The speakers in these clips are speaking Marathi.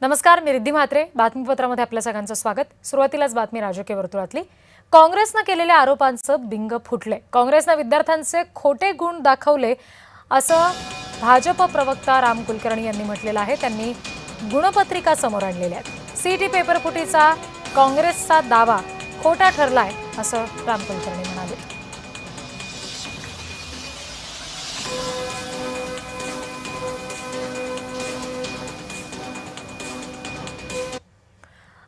नमस्कार, मी रिद्धी म्हात्रे. बातमीपत्रामध्ये आपल्या सगळ्यांचं स्वागत. सुरुवातीलाच बातमी राजकीय वर्तुळातली. काँग्रेसनं केलेल्या आरोपांचं बिंग फुटले. काँग्रेसनं विद्यार्थ्यांचे खोटे गुण दाखवले असं भाजप प्रवक्ता राम कुलकर्णी यांनी म्हटलेलं आहे. त्यांनी गुणपत्रिका समोर आणलेल्या आहेत. सीईटी पेपर फुटीचा काँग्रेसचा दावा खोटा ठरलाय असं राम कुलकर्णी म्हणाले.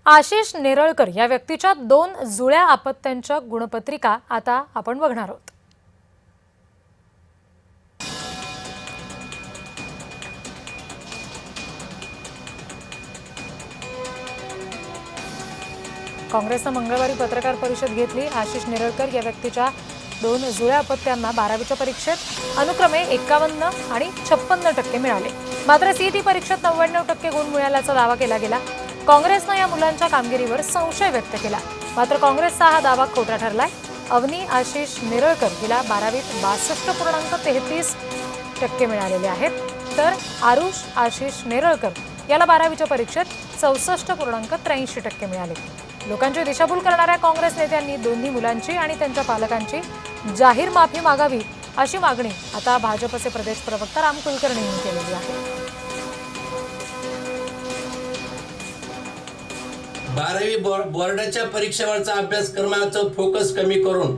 आशिष नेरळकर या व्यक्तीच्या 2 जुळ्या अपत्यांच्या गुणपत्रिका आता आपण बघणार आहोत. काँग्रेसनं मंगळवारी पत्रकार परिषद घेतली. आशिष नेरळकर या व्यक्तीच्या 2 जुळ्या अपत्यांना 12वीच्या परीक्षेत अनुक्रमे 51 आणि 56% मिळाले. मात्र सीईटी परीक्षेत 99% गुण मिळाल्याचा दावा केला गेला. काँग्रेसनं या मुलांच्या कामगिरीवर संशय व्यक्त केला. मात्र काँग्रेसचा हा दावा खोटा ठरलाय. अवनी आशिष नेरळकर हिला 12वीत 62.33% मिळालेले आहेत, तर आरुष आशिष नेरळकर याला 12वीच्या परीक्षेत 64.83% मिळाले. लोकांची दिशाभूल करणाऱ्या काँग्रेस नेत्यांनी दोन्ही मुलांची आणि त्यांच्या पालकांची जाहीर माफी मागावी अशी मागणी आता भाजपचे प्रदेश प्रवक्ता राम कुलकर्णी यांनी केलेली आहे. 12वी बोर्डाच्या परीक्षेवरचा अभ्यासक्रमाचा फोकस कमी करून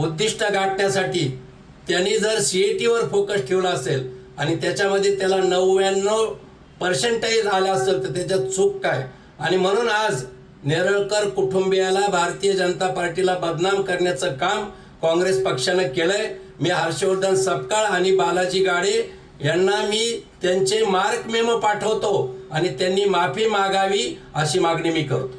उद्दिष्ट गाठण्यासाठी त्यांनी जर सीईटीवर फोकस ठेवला असेल आणि त्याच्यामध्ये त्याला 99% आला असेल तर त्याच्यात चूक काय? आणि म्हणून आज नेरळकर कुटुंबियाला भारतीय जनता पार्टीला बदनाम करण्याचं काम काँग्रेस पक्षानं केलंय. मी हर्षवर्धन सपकाळ आणि बालाजी गाडे यांना मी त्यांचे मार्क मेमो पाठवतो आणि त्यांनी माफी मागावी अशी मागणी मी करतो.